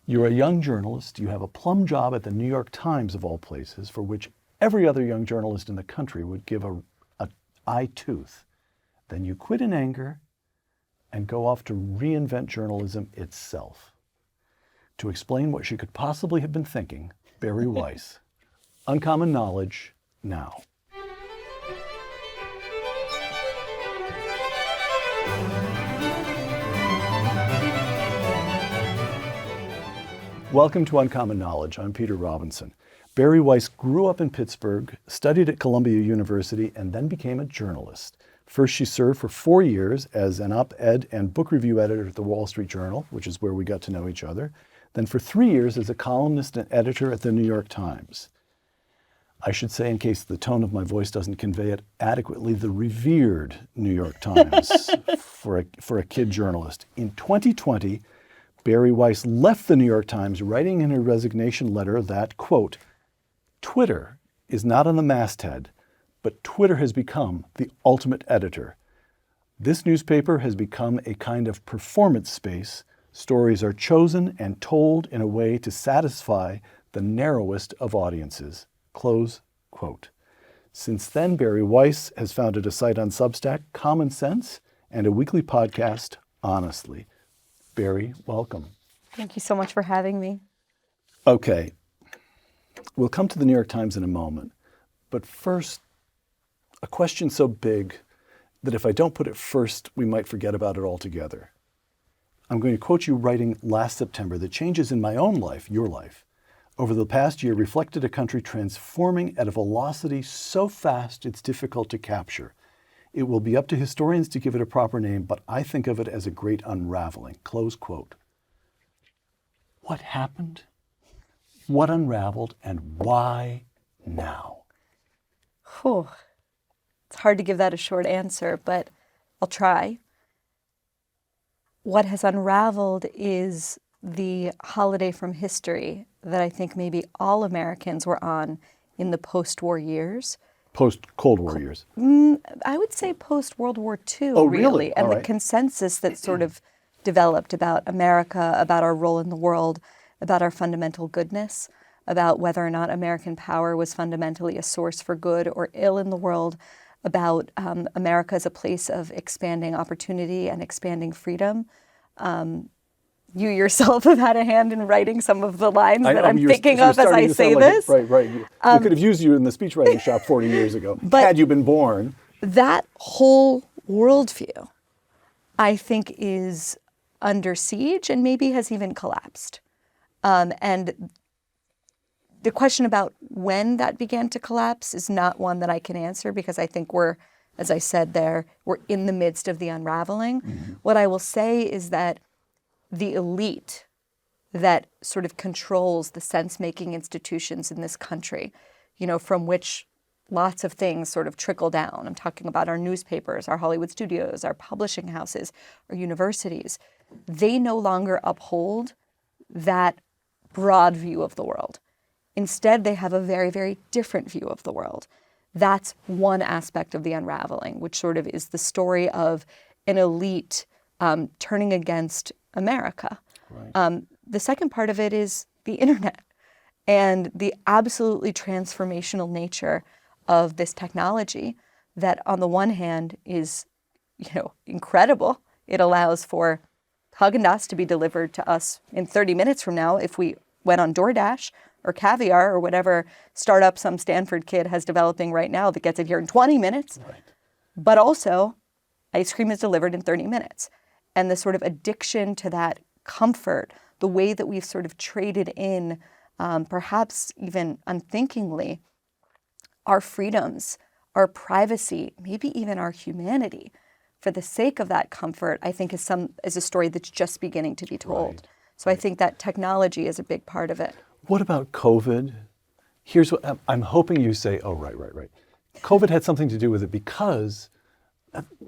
You're a young journalist. You have a plum job at the New York Times, of all places, for which every other young journalist in the country would give a eye tooth. Then you quit in anger and go off to reinvent journalism itself. To explain what she could possibly have been thinking, Bari Weiss. Uncommon Knowledge, now. Welcome to Uncommon Knowledge. I'm Peter Robinson. Bari Weiss grew up in Pittsburgh, studied at Columbia University, and then became a journalist. First, she served for 4 years as an op-ed and book review editor at the Wall Street Journal, which is where we got to know each other. Then for 3 years as a columnist and editor at the New York Times. I should say, in case the tone of my voice doesn't convey it adequately, the revered New York Times for a kid journalist. In 2020, Bari Weiss left the New York Times, writing in her resignation letter that, quote, Twitter is not on the masthead, but Twitter has become the ultimate editor. This newspaper has become a kind of performance space. Stories are chosen and told in a way to satisfy the narrowest of audiences. Close quote. Since then, Bari Weiss has founded a site on Substack, Common Sense, and a weekly podcast, Honestly. Bari, welcome. Thank you so much for having me. Okay, we'll come to the New York Times in a moment, but first, a question so big that if I don't put it first, we might forget about it altogether. I'm going to quote you writing last September that changes in my own life, your life, over the past year reflected a country transforming at a velocity so fast it's difficult to capture. It will be up to historians to give it a proper name, but I think of it as a great unraveling. Close quote. What happened? What unraveled? And why now? Whew. It's hard to give that a short answer, but I'll try. What has unraveled is the holiday from history that I think maybe all Americans were on in the post-war years. Post-Cold War years. I would say post-World War II, Oh, really? And All the right. consensus that sort of developed about America, about our role in the world, about our fundamental goodness, about whether or not American power was fundamentally a source for good or ill in the world, about America as a place of expanding opportunity and expanding freedom. You yourself have had a hand in writing some of the lines that I'm thinking of as I say this. Right. We could have used you in the speechwriting shop 40 years ago, had you been born. That whole worldview, I think, is under siege and maybe has even collapsed. And the question about when that began to collapse is not one that I can answer because I think we're, as I said there, we're in the midst of the unraveling. Mm-hmm. What I will say is that the elite that sort of controls the sense-making institutions in this country, from which lots of things sort of trickle down. I'm talking about our newspapers, our Hollywood studios, our publishing houses, our universities. They no longer uphold that broad view of the world. Instead, they have a very, very different view of the world. That's one aspect of the unraveling, which sort of is the story of an elite turning against America. Right. The second part of it is the internet and the absolutely transformational nature of this technology that on the one hand is, incredible. It allows for Haagen-Dazs to be delivered to us in 30 minutes from now if we went on DoorDash or Caviar or whatever startup some Stanford kid has developing right now that gets it here in 20 minutes. Right. But also, ice cream is delivered in 30 minutes. And the sort of addiction to that comfort, the way that we've sort of traded in, perhaps even unthinkingly, our freedoms, our privacy, maybe even our humanity, for the sake of that comfort, I think is a story that's just beginning to be told. Right. So I think that technology is a big part of it. What about COVID? Here's what I'm hoping you say, oh, right. COVID had something to do with it because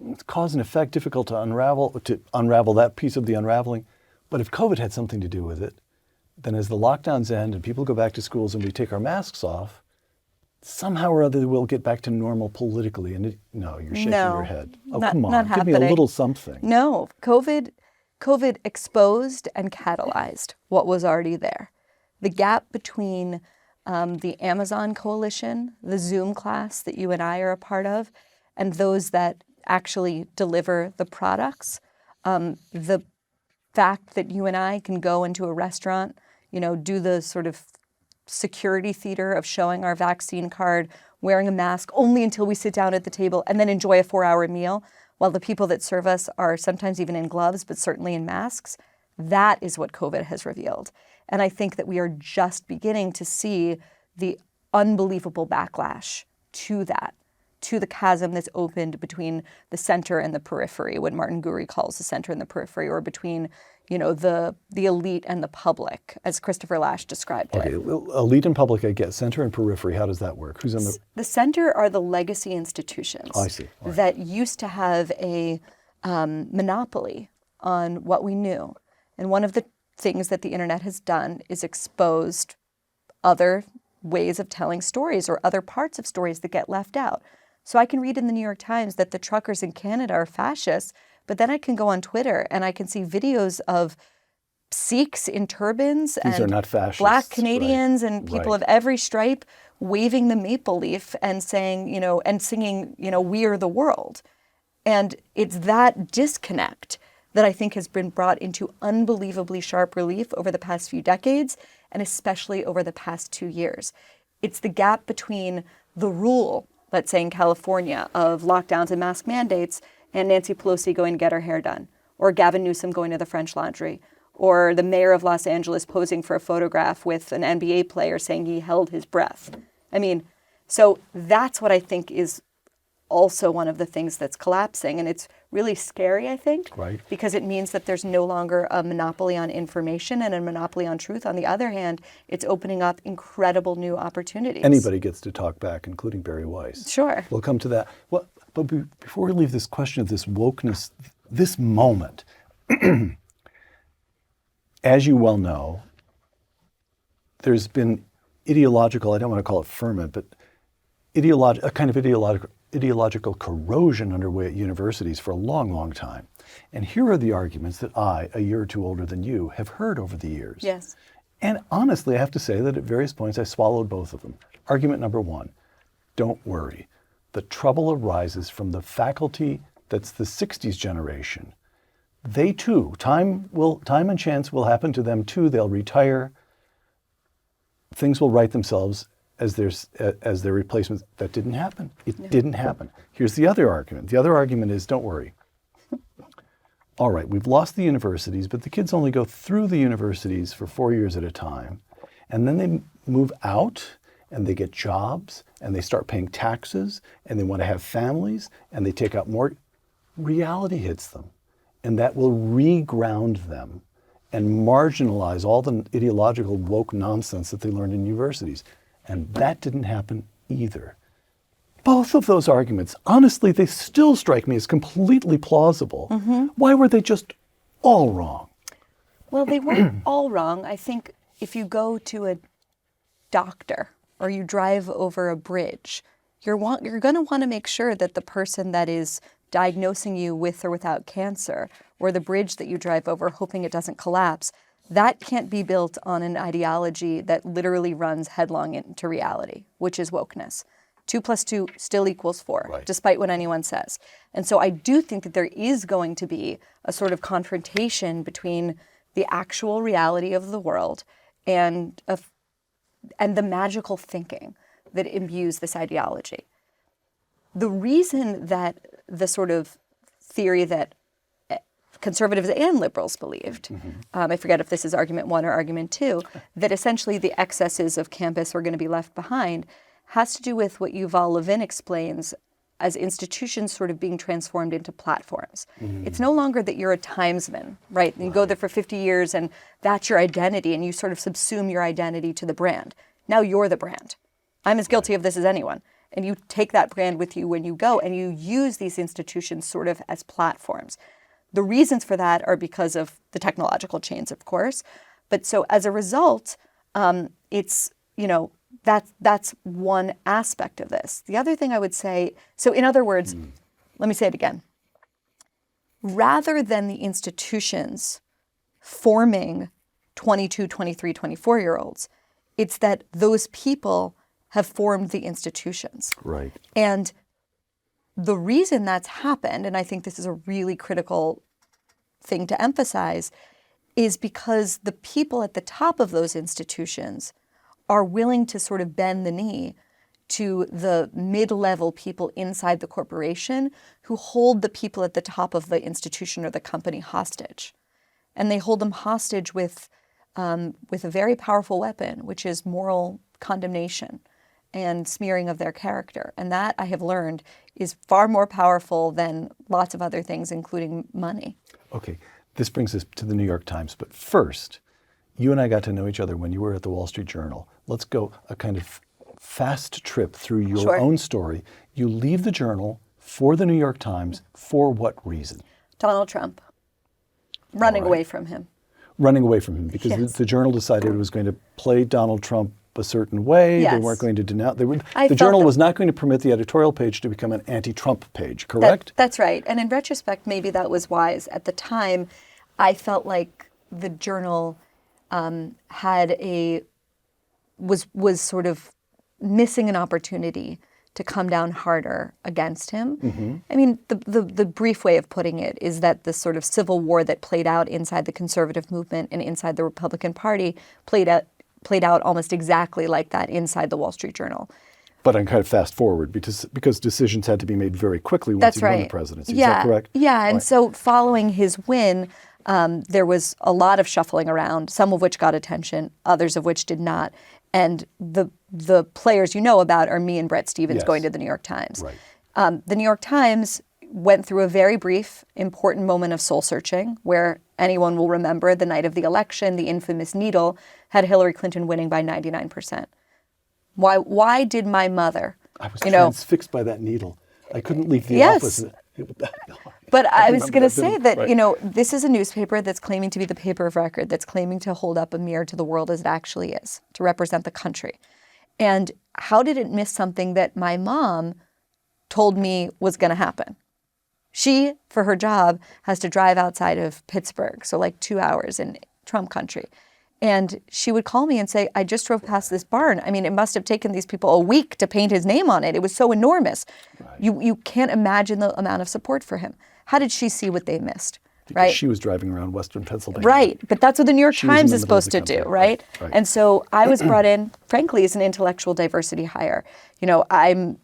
it's cause and effect, difficult to unravel that piece of the unraveling. But if COVID had something to do with it, then as the lockdowns end and people go back to schools and we take our masks off, somehow or other we'll get back to normal politically. And no, you're shaking your head. Oh, come on, give me a little something. No, COVID COVID exposed and catalyzed what was already there. The gap between the Amazon coalition, the Zoom class that you and I are a part of, and those that actually deliver the products. The fact that you and I can go into a restaurant, do the sort of security theater of showing our vaccine card, wearing a mask only until we sit down at the table, and then enjoy a 4-hour meal, while the people that serve us are sometimes even in gloves, but certainly in masks. That is what COVID has revealed. And I think that we are just beginning to see the unbelievable backlash to that, to the chasm that's opened between the center and the periphery, what Martin Gurri calls the center and the periphery, or between, the elite and the public, as Christopher Lasch described it. Okay, well, elite and public, I get. Center and periphery, how does that work? Who's in the... The center are the legacy institutions I see. All right. that used to have a monopoly on what we knew. And one of the things that the internet has done is exposed other ways of telling stories or other parts of stories that get left out. So I can read in the New York Times that the truckers in Canada are fascists, but then I can go on Twitter and I can see videos of Sikhs in turbans These are not fascists. Black Canadians and people Right. of every stripe waving the maple leaf and saying, and singing, "We are the world." And it's that disconnect that I think has been brought into unbelievably sharp relief over the past few decades, and especially over the past 2 years. It's the gap between the rule, let's say in California, of lockdowns and mask mandates, and Nancy Pelosi going to get her hair done, or Gavin Newsom going to the French Laundry, or the mayor of Los Angeles posing for a photograph with an NBA player saying he held his breath. So that's what I think is also one of the things that's collapsing. And it's really scary, I think, Right. because it means that there's no longer a monopoly on information and a monopoly on truth. On the other hand, it's opening up incredible new opportunities. Anybody gets to talk back, including Bari Weiss. Sure. We'll come to that. Well, but before we leave this question of this wokeness, this moment, as you well know, there's been ideological, I don't want to call it ferment, but a kind of ideological corrosion underway at universities for a long, long time. And here are the arguments that I, a year or two older than you, have heard over the years. Yes. And honestly, I have to say that at various points I swallowed both of them. Argument number one, don't worry. The trouble arises from the faculty that's the 60s generation. They too, time and chance will happen to them too. They'll retire. Things will right themselves as their replacements. That didn't happen. It didn't happen. Here's the other argument. The other argument is, don't worry. All right, we've lost the universities, but the kids only go through the universities for 4 years at a time. And then they move out and they get jobs and they start paying taxes and they want to have families and they take out more. Reality hits them. And that will reground them and marginalize all the ideological woke nonsense that they learned in universities. And that didn't happen either. Both of those arguments, honestly, they still strike me as completely plausible. Mm-hmm. Why were they just all wrong? Well, they weren't all wrong. I think if you go to a doctor or you drive over a bridge, you're going to want to make sure that the person that is diagnosing you with or without cancer, or the bridge that you drive over hoping it doesn't collapse, that can't be built on an ideology that literally runs headlong into reality, which is wokeness. 2 + 2 still equals 4, right, despite what anyone says. And so I do think that there is going to be a sort of confrontation between the actual reality of the world and the magical thinking that imbues this ideology. The reason that the sort of theory that conservatives and liberals believed, I forget if this is argument 1 or argument 2, that essentially the excesses of campus are going to be left behind, has to do with what Yuval Levin explains as institutions sort of being transformed into platforms. It's no longer that you're a timesman, right? And you go there for 50 years and that's your identity and you sort of subsume your identity to the brand. Now you're the brand. I'm as guilty of this as anyone. And you take that brand with you when you go and you use these institutions sort of as platforms. The reasons for that are because of the technological change, of course. But so as a result, it's, that's one aspect of this. The other thing I would say, so in other words, let me say it again. rather than the institutions forming 22, 23, 24-year-olds, it's that those people have formed the institutions. Right. And the reason that's happened, and I think this is a really critical thing to emphasize, is because the people at the top of those institutions are willing to sort of bend the knee to the mid-level people inside the corporation who hold the people at the top of the institution or the company hostage. And they hold them hostage with a very powerful weapon, which is moral condemnation and smearing of their character. And that, I have learned, is far more powerful than lots of other things, including money. Okay, this brings us to the New York Times. But first, you and I got to know each other when you were at the Wall Street Journal. Let's go a kind of fast trip through your Sure. own story. You leave the Journal for the New York Times for what reason? Donald Trump. Running right. away from him. Running away from him because Yes. the Journal decided it was going to play Donald Trump a certain way. They Yes. weren't going to denounce. I The felt Journal that- was not going to permit the editorial page to become an anti-Trump page, correct? That's right. And in retrospect, maybe that was wise. At the time, I felt like the Journal was sort of missing an opportunity to come down harder against him. Mm-hmm. I mean, the brief way of putting it is that the sort of civil war that played out inside the conservative movement and inside the Republican Party played out almost exactly like that inside the Wall Street Journal. But I'm kind of fast forward because decisions had to be made very quickly once That's he won right. the presidency. Yeah. Is that correct? Yeah, and Right. so following his win, there was a lot of shuffling around, some of which got attention, others of which did not. And the players you know about are me and Bret Stephens Yes. going to the New York Times. Right. The New York Times went through a very brief, important moment of soul searching where anyone will remember the night of the election, the infamous needle had Hillary Clinton winning by 99%. Why did my mother, I was you know, transfixed by that needle. I couldn't leave the Yes. office. But I was remember going to that say vivid- that, right. you know, this is a newspaper that's claiming to be the paper of record, that's claiming to hold up a mirror to the world as it actually is, to represent the country. And how did it miss something that my mom told me was going to happen? She, for her job, has to drive outside of Pittsburgh, so like 2 hours in Trump country. And she would call me and say, I just drove past this barn. I mean, it must have taken these people a week to paint his name on it. It was so enormous. Right. You can't imagine the amount of support for him. How did she see what they missed? Because Right? she was driving around Western Pennsylvania. Right. But that's what the New York She was in Times the is middle of supposed the to do, country. right? Right. And so I was brought in, frankly, as an intellectual diversity hire. You know, I'm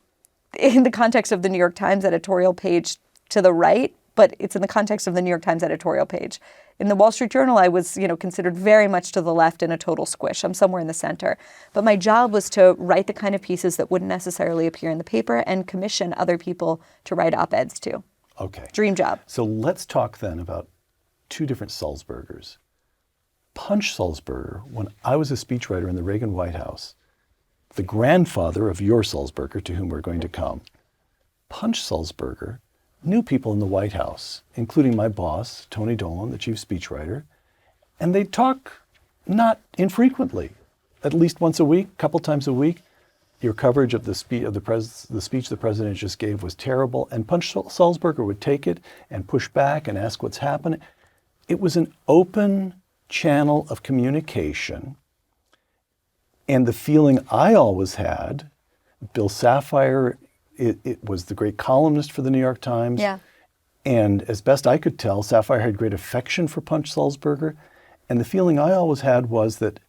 in the context of the New York Times editorial page to the right, but it's in the context of the New York Times editorial page. In the Wall Street Journal, I was, you know, considered very much to the left in a total squish. I'm somewhere in the center. But my job was to write the kind of pieces that wouldn't necessarily appear in the paper and commission other people to write op-eds to. Okay. Dream job. So let's talk then about two different Sulzbergers. Punch Sulzberger, when I was a speechwriter in the Reagan White House, the grandfather of your Sulzberger, to whom we're going to come, Punch Sulzberger knew people in the White House, including my boss, Tony Dolan, the chief speechwriter, and they'd talk not infrequently, at least once a week, a couple times a week. Your coverage of the speech the president just gave was terrible, and Punch Sulzberger would take it and push back and ask what's happening. It was an open channel of communication, and the feeling I always had, Bill Sapphire, it was the great columnist for the New York Times. Yeah. And as best I could tell, Sapphire had great affection for Punch Sulzberger. And the feeling I always had was that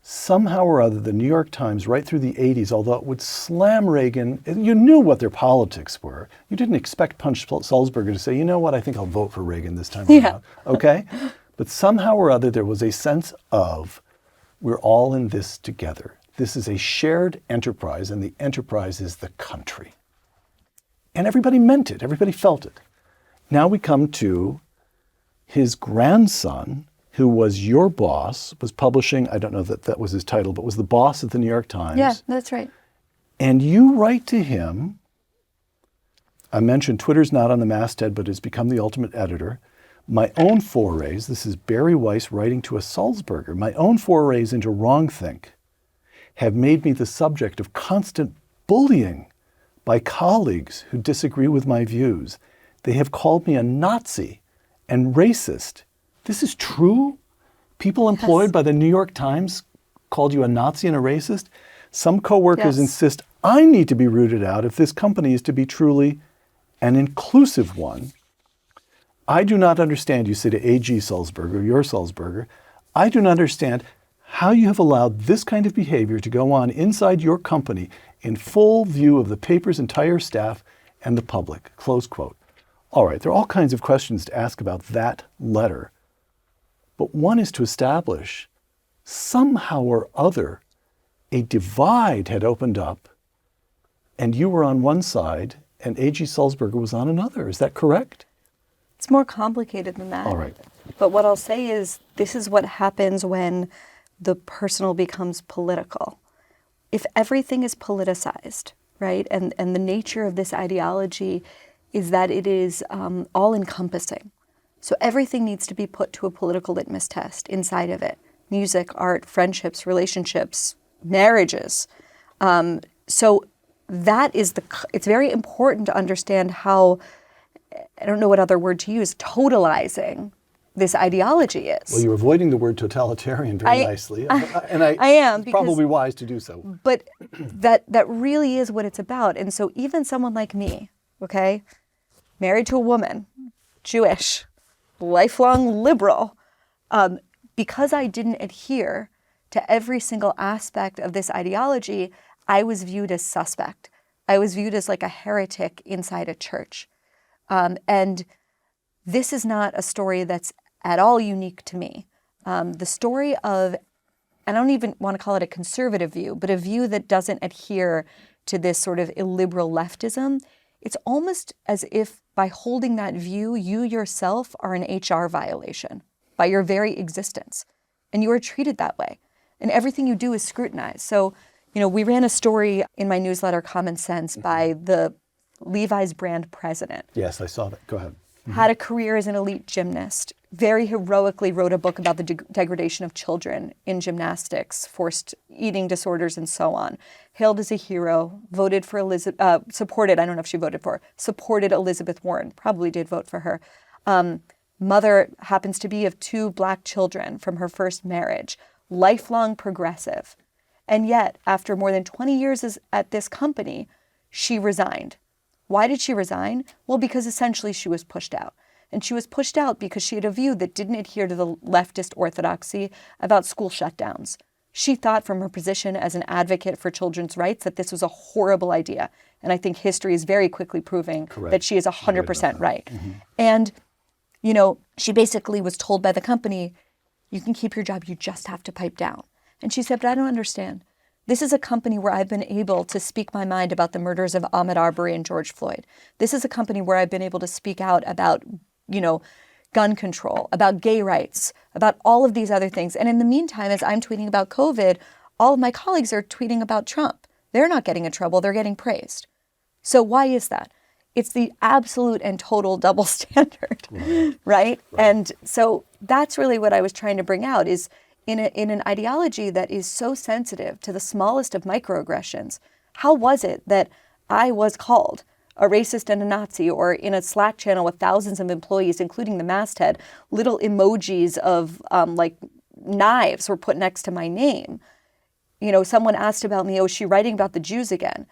somehow or other, the New York Times, right through the 80s, although it would slam Reagan, you knew what their politics were. You didn't expect Punch Sulzberger to say, you know what, I think I'll vote for Reagan this time around. Okay? But somehow or other, there was a sense of, we're all in this together. This is a shared enterprise, and the enterprise is the country. And everybody meant it. Everybody felt it. Now we come to his grandson, who was your boss, was publishing, I don't know that that was his title, but was the boss at the New York Times. Yeah, that's right. And you write to him, I mentioned Twitter's not on the masthead, but has become the ultimate editor. My own forays, this is Bari Weiss writing to a Sulzberger, my own forays into wrongthink have made me the subject of constant bullying by colleagues who disagree with my views. They have called me a Nazi and racist. This is true? People employed by the New York Times called you a Nazi and a racist? Some coworkers insist I need to be rooted out if this company is to be truly an inclusive one. I do not understand, you say to A.G. Sulzberger, your Sulzberger, I do not understand how you have allowed this kind of behavior to go on inside your company in full view of the paper's entire staff and the public, close quote. All right, there are all kinds of questions to ask about that letter, but one is to establish somehow or other a divide had opened up and you were on one side and A.G. Sulzberger was on another. Is that correct? It's more complicated than that. All right. But what I'll say is this is what happens when the personal becomes political. If everything is politicized, right, and the nature of this ideology is that it is all-encompassing. So everything needs to be put to a political litmus test inside of it. Music, art, friendships, relationships, marriages. So that is it's very important to understand how, I don't know what other word to use, totalizing this ideology is. Well, you're avoiding the word totalitarian very nicely. And I am, it's because, probably wise to do so. But that really is what it's about. And so even someone like me, okay, married to a woman, Jewish, lifelong liberal, because I didn't adhere to every single aspect of this ideology, I was viewed as suspect. I was viewed as like a heretic inside a church. And this is not a story that's at all unique to me. The story of, I don't even want to call it a conservative view, but a view that doesn't adhere to this sort of illiberal leftism, it's almost as if by holding that view, you yourself are an HR violation by your very existence. And you are treated that way. And everything you do is scrutinized. So, we ran a story in my newsletter, Common Sense, by the Levi's brand president. Yes, I saw that. Go ahead. Had a career as an elite gymnast, very heroically wrote a book about the degradation of children in gymnastics, forced eating disorders, and so on. Hailed as a hero, voted for supported, I don't know if she voted for, supported Elizabeth Warren, probably did vote for her. Mother happens to be of 2 Black children from her first marriage, lifelong progressive. And yet, after more than 20 years at this company, she resigned. Why did she resign? Well, because essentially she was pushed out. And she was pushed out because she had a view that didn't adhere to the leftist orthodoxy about school shutdowns. She thought from her position as an advocate for children's rights that this was a horrible idea. And I think history is very quickly proving that she is 100% right. Mm-hmm. And, she basically was told by the company, you can keep your job, you just have to pipe down. And she said, but I don't understand. This is a company where I've been able to speak my mind about the murders of Ahmaud Arbery and George Floyd. This is a company where I've been able to speak out about, gun control, about gay rights, about all of these other things. And in the meantime, as I'm tweeting about COVID, all of my colleagues are tweeting about Trump. They're not getting in trouble, they're getting praised. So why is that? It's the absolute and total double standard, right? And so that's really what I was trying to bring out is in an ideology that is so sensitive to the smallest of microaggressions, how was it that I was called a racist and a Nazi, or in a Slack channel with thousands of employees, including the masthead, little emojis of knives were put next to my name. Someone asked about me, is she writing about the Jews again?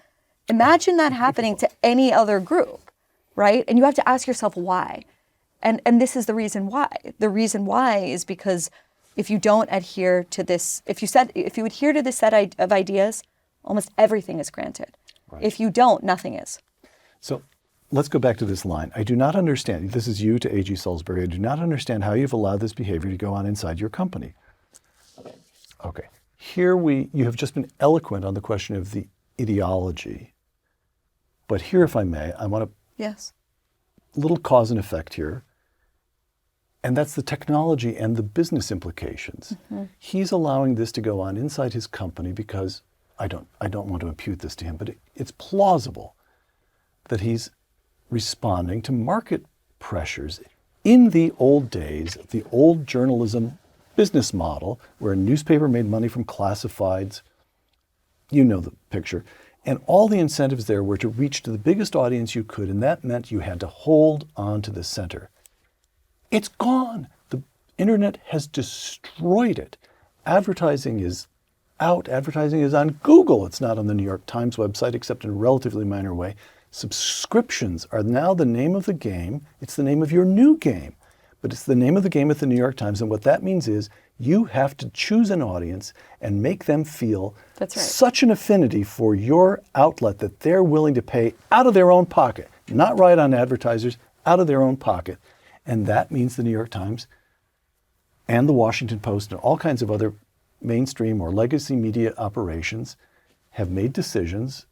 Imagine that happening to any other group, right? And you have to ask yourself why. And this is the reason why. The reason why is because if you don't adhere to this, if you adhere to this set of ideas, almost everything is granted. Right. If you don't, nothing is. So let's go back to this line. I do not understand, this is you to A.G. Sulzberger, I do not understand how you've allowed this behavior to go on inside your company. Okay. Here you have just been eloquent on the question of the ideology. But here, if I may, I want to... Yes. Little cause and effect here. And that's the technology and the business implications. Mm-hmm. He's allowing this to go on inside his company because, I don't want to impute this to him, but it's plausible that he's responding to market pressures. In the old days, the old journalism business model, where a newspaper made money from classifieds, you know the picture. And all the incentives there were to reach to the biggest audience you could, and that meant you had to hold on to the center. It's gone. The internet has destroyed it. Advertising is out. Advertising is on Google. It's not on the New York Times website, except in a relatively minor way. Subscriptions are now the name of the game. It's the name of your new game, but it's the name of the game at the New York Times. And what that means is you have to choose an audience and make them feel That's right. such an affinity for your outlet that they're willing to pay out of their own pocket, not ride on advertisers, out of their own pocket. And that means the New York Times and the Washington Post and all kinds of other mainstream or legacy media operations have made decisions.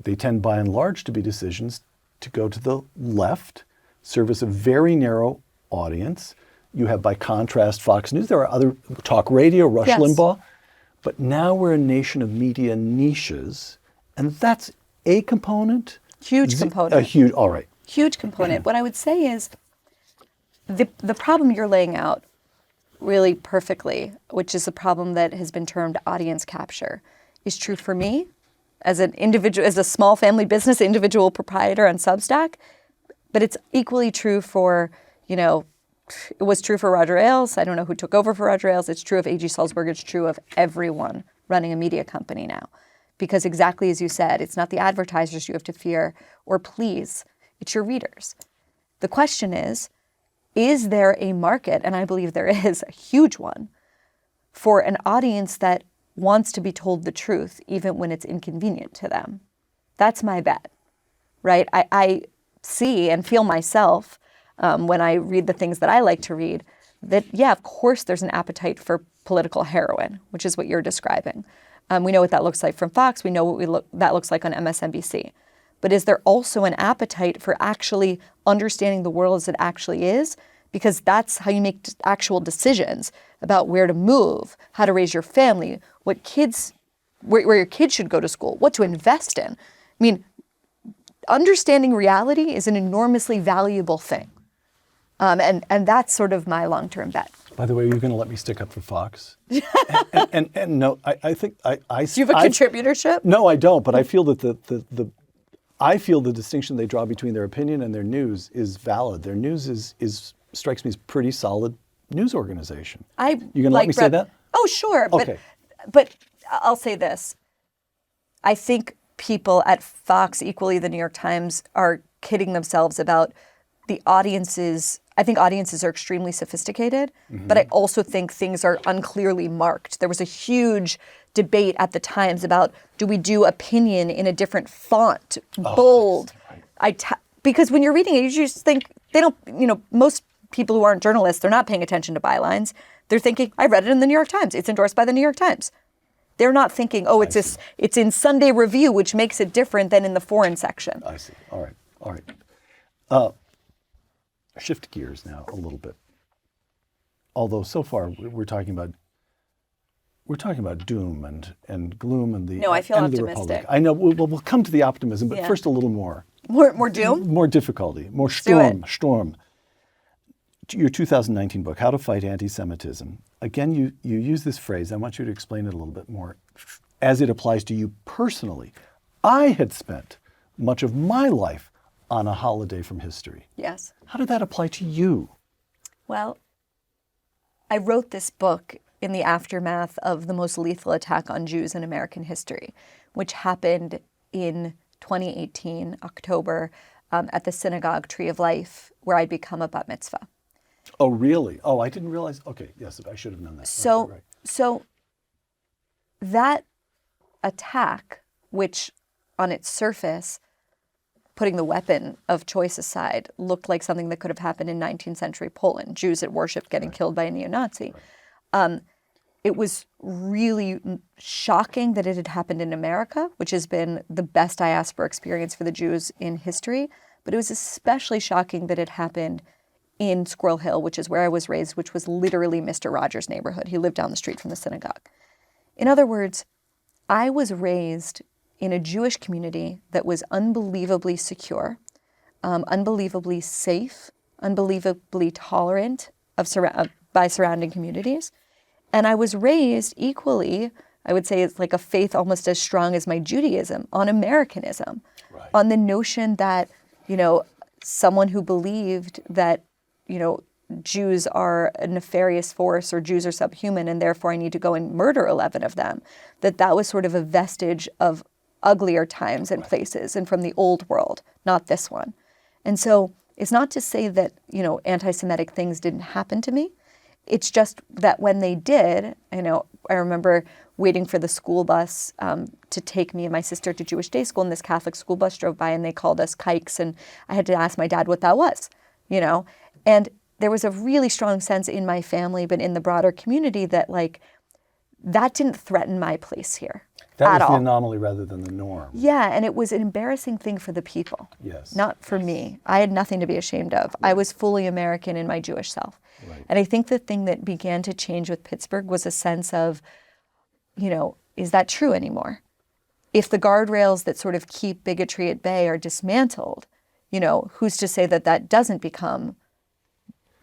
They tend by and large to be decisions to go to the left, service a very narrow audience. You have, by contrast, Fox News. There are other talk radio, Rush Yes. Limbaugh. But now we're a nation of media niches, and that's a component. Huge component. A huge, all right. Huge component. What I would say is the problem you're laying out really perfectly, which is a problem that has been termed audience capture, is true for me as an individual, as a small family business individual proprietor on Substack, but it's equally true for, it was true for Roger Ailes. I don't know who took over for Roger Ailes. It's true of A.G. Salzberg. It's true of everyone running a media company now. Because exactly as you said, it's not the advertisers you have to fear or please, it's your readers. The question is there a market, and I believe there is, a huge one, for an audience that wants to be told the truth even when it's inconvenient to them? That's my bet, right? I see and feel myself when I read the things that I like to read, that, yeah, of course there's an appetite for political heroin, which is what you're describing. We know what that looks like from Fox. We know what that looks like on MSNBC. But is there also an appetite for actually understanding the world as it actually is? Because that's how you make actual decisions about where to move, how to raise your family, what kids, where your kids should go to school, what to invest in. I mean, understanding reality is an enormously valuable thing. And that's sort of my long-term bet. By the way, are you going to let me stick up for Fox? and no, I think I. Do you have a contributorship? No, I don't. But I feel that I feel the distinction they draw between their opinion and their news is valid. Their news is strikes me as pretty solid news organization. You going to let me say that? Oh, sure. Okay. But I'll say this. I think people at Fox, equally the New York Times, are kidding themselves about the audiences. I think audiences are extremely sophisticated, but I also think things are unclearly marked. There was a huge debate at the Times about, do we do opinion in a different font, bold? Right. Because when you're reading it, you just think, they don't, most people who aren't journalists, they're not paying attention to bylines. They're thinking, I read it in the New York Times. It's endorsed by the New York Times. They're not thinking, it's in Sunday Review, which makes it different than in the foreign section. I see. All right. Shift gears now a little bit. Although so far we're talking about doom and gloom and the No, I feel end of the optimistic. Republic. I know we'll come to the optimism, but first a little more. More doom? More difficulty. More storm. Your 2019 book, How to Fight Anti-Semitism. Again, you use this phrase. I want you to explain it a little bit more as it applies to you personally. I had spent much of my life on a holiday from history. Yes. How did that apply to you? Well, I wrote this book in the aftermath of the most lethal attack on Jews in American history, which happened in 2018, October, at the synagogue Tree of Life, where I'd become a bat mitzvah. Oh, really? Oh, I didn't realize. Okay, yes, I should have known that. So that attack, which on its surface, putting the weapon of choice aside, looked like something that could have happened in 19th century Poland, Jews at worship getting killed by a neo-Nazi. It was really shocking that it had happened in America, which has been the best diaspora experience for the Jews in history. But it was especially shocking that it happened in Squirrel Hill, which is where I was raised, which was literally Mr. Rogers' neighborhood. He lived down the street from the synagogue. In other words, I was raised in a Jewish community that was unbelievably secure, unbelievably safe, unbelievably tolerant by surrounding communities. And I was raised equally I would say it's like a faith almost as strong as my Judaism, on Americanism, Right. on the notion that, someone who believed that, Jews are a nefarious force or Jews are subhuman and therefore I need to go and murder 11 of them, that was sort of a vestige of uglier times and places and from the old world, not this one. And so it's not to say that, anti-Semitic things didn't happen to me. It's just that when they did, I remember waiting for the school bus to take me and my sister to Jewish day school, and this Catholic school bus drove by and they called us kikes, and I had to ask my dad what that was, And there was a really strong sense in my family, but in the broader community that that didn't threaten my place here. That at was all. the anomaly rather than the norm. Yeah, and it was an embarrassing thing for the people. Yes. Not for me. I had nothing to be ashamed of. I was fully American in my Jewish self. Right. And I think the thing that began to change with Pittsburgh was a sense of, is that true anymore? If the guardrails that sort of keep bigotry at bay are dismantled, who's to say that that doesn't become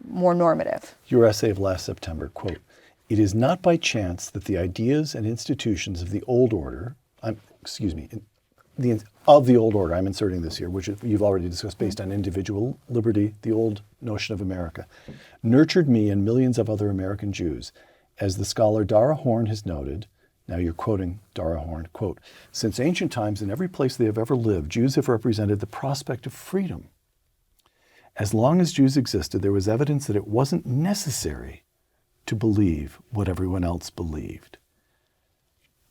more normative? Your essay of last September, quote, "It is not by chance that the ideas and institutions of the old order, of the old order, I'm inserting this here, which you've already discussed, based on individual liberty, the old notion of America, nurtured me and millions of other American Jews. As the scholar Dara Horn has noted," now you're quoting Dara Horn, quote, "since ancient times in every place they have ever lived, Jews have represented the prospect of freedom. As long as Jews existed, there was evidence that it wasn't necessary to believe what everyone else believed."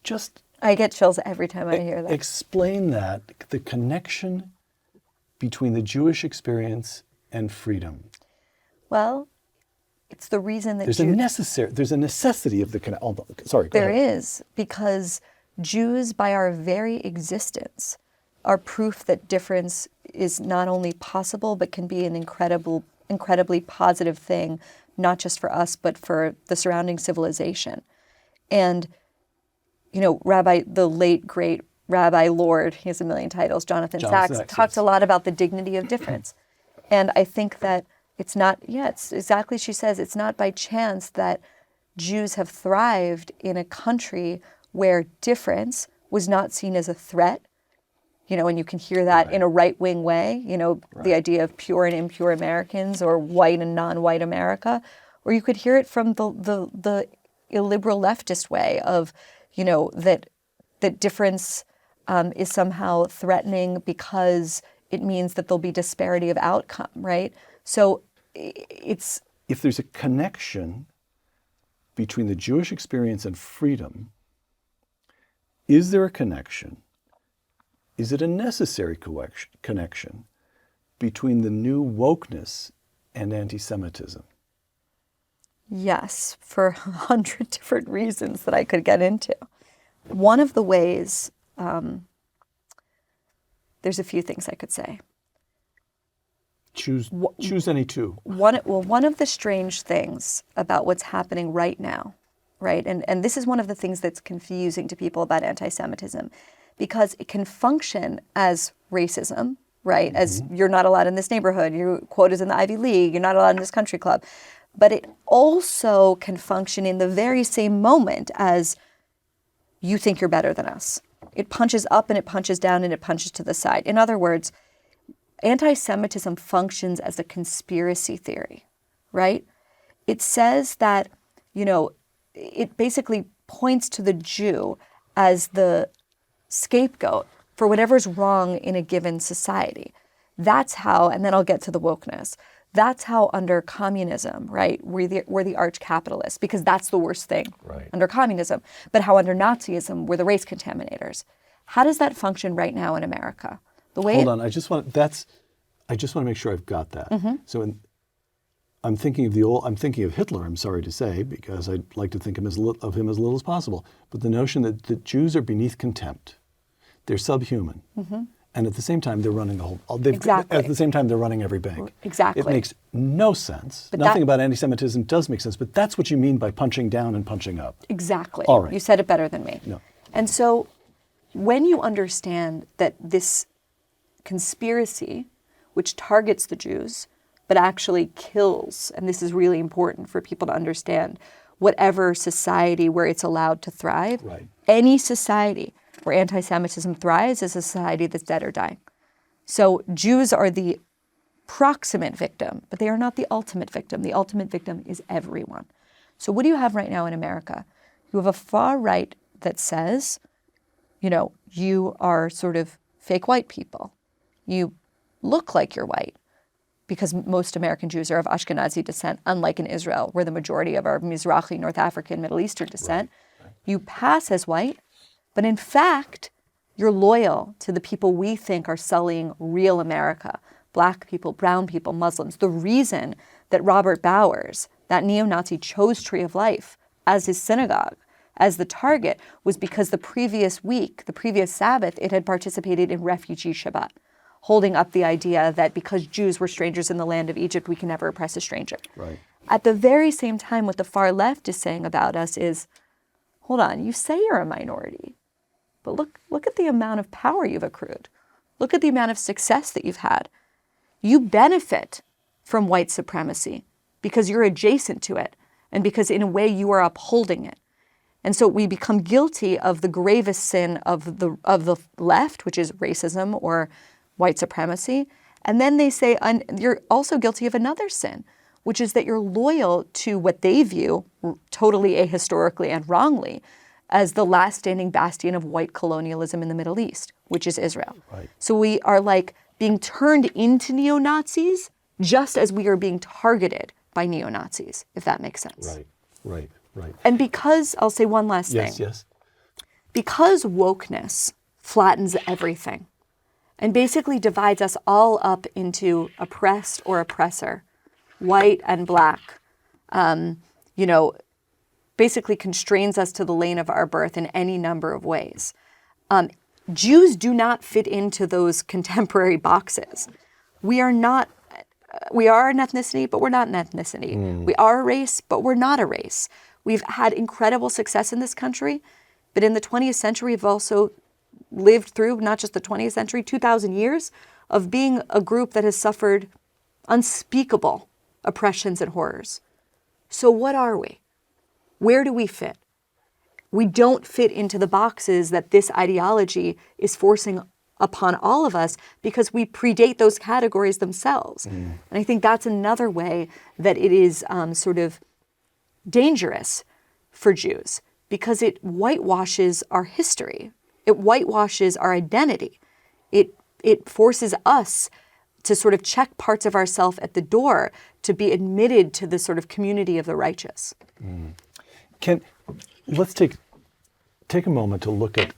Just I get chills every time I hear that. explain that, the connection between the Jewish experience and freedom. Well, it's the reason that There's a necessity of the sorry, go There ahead. is, because Jews, by our very existence, are proof that difference is not only possible, but can be an incredibly positive thing, not just for us, but for the surrounding civilization. And, the late, great Rabbi Lord, he has a million titles, Jonathan Sachs, talked yes. a lot about the dignity of difference. And I think that it's exactly, she says, it's not by chance that Jews have thrived in a country where difference was not seen as a threat. And you can hear that in a right-wing way, the idea of pure and impure Americans or white and non-white America. Or you could hear it from the illiberal leftist way of, that difference is somehow threatening because it means that there'll be disparity of outcome, right? So it's... If there's a connection between the Jewish experience and freedom, is there a connection? Is it a necessary connection between the new wokeness and anti-Semitism? Yes, for 100 different reasons that I could get into. One of the ways, there's a few things I could say. Choose any two. One of the strange things about what's happening right now, right, and this is one of the things that's confusing to people about anti-Semitism, because it can function as racism, right, as you're not allowed in this neighborhood, your quota's in the Ivy League, you're not allowed in this country club. But it also can function in the very same moment as you think you're better than us. It punches up and it punches down and it punches to the side. In other words, anti-Semitism functions as a conspiracy theory, right? It says that, it basically points to the Jew as the scapegoat for whatever's wrong in a given society. That's how, and then I'll get to the wokeness. That's how under communism, right, we're the arch capitalists, because that's the worst thing under communism. But how under Nazism, we're the race contaminators. How does that function right now in America? Hold on, I just want to make sure I've got that. So I'm thinking of Hitler, I'm sorry to say, because I'd like to think of him as little as possible. But the notion that the Jews are beneath contempt, they're subhuman. And at the same time, they're running the whole. Exactly. At the same time, they're running every bank. Exactly. It makes no sense. But Nothing about anti-Semitism does make sense. But that's what you mean by punching down and punching up. Exactly. All right. You said it better than me. No. And so, when you understand that this conspiracy, which targets the Jews, but actually kills, and this is really important for people to understand, whatever society where it's allowed to thrive. Right. Any society where anti-Semitism thrives is a society that's dead or dying. So Jews are the proximate victim, but they are not the ultimate victim. The ultimate victim is everyone. So what do you have right now in America? You have a far right that says, you know, you are sort of fake white people. You look like you're white because most American Jews are of Ashkenazi descent, unlike in Israel, where the majority of our Mizrahi, North African, Middle Eastern descent. Right. You pass as white, but in fact, you're loyal to the people we think are sullying real America, Black people, brown people, Muslims. The reason that Robert Bowers, that neo-Nazi, chose Tree of Life as his synagogue, as the target, was because the previous week, the previous Sabbath, it had participated in Refugee Shabbat, holding up the idea that because Jews were strangers in the land of Egypt, we can never oppress a stranger. Right. At the very same time, what the far left is saying about us is, hold on, you say you're a minority, but look at the amount of power you've accrued. Look at the amount of success that you've had. You benefit from white supremacy because you're adjacent to it and because in a way you are upholding it. And so we become guilty of the gravest sin of the left, which is racism or white supremacy. And then they say you're also guilty of another sin, which is that you're loyal to what they view totally ahistorically and wrongly as the last standing bastion of white colonialism in the Middle East, which is Israel. Right. So we are like being turned into neo-Nazis just as we are being targeted by neo-Nazis, if that makes sense. Right. And because, I'll say one last thing. Yes. Because wokeness flattens everything and basically divides us all up into oppressed or oppressor, white and Black, basically constrains us to the lane of our birth in any number of ways. Jews do not fit into those contemporary boxes. We are an ethnicity, but we're not an ethnicity. We are a race, but we're not a race. We've had incredible success in this country, but in the 20th century, we've also lived through, not just the 20th century, 2,000 years of being a group that has suffered unspeakable oppressions and horrors. So what are we? Where do we fit? We don't fit into the boxes that this ideology is forcing upon all of us because we predate those categories themselves. And I think that's another way that it is sort of dangerous for Jews because it whitewashes our history. It whitewashes our identity. It forces us to sort of check parts of ourselves at the door to be admitted to the sort of community of the righteous. Let's take a moment to look at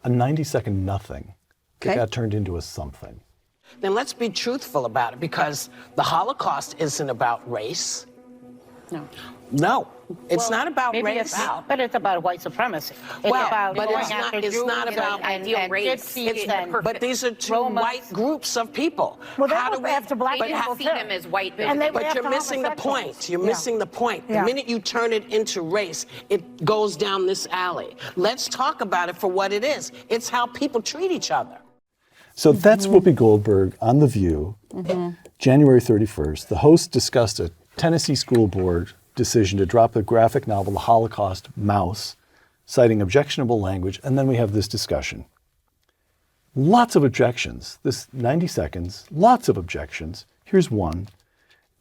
a 90-second nothing that got turned into a something. Then let's be truthful about it, because the Holocaust isn't about race. No, it's not about race. But it's about white supremacy. It's about but going it's after not. It's Jews not about and race. gypsies But these are two white groups of people. Well, they were after black They people see too. them as white And they buildings. were But you're after missing the point. homosexuals. You're missing the point. The minute you turn it into race, it goes down this alley. Let's talk about it for what it is. It's how people treat each other. So that's Whoopi Goldberg on The View, January 31st. The host discussed a Tennessee school board decision to drop the graphic novel The Holocaust Mouse, citing objectionable language, and then we have this discussion. Lots of objections. This 90 seconds, lots of objections. Here's one.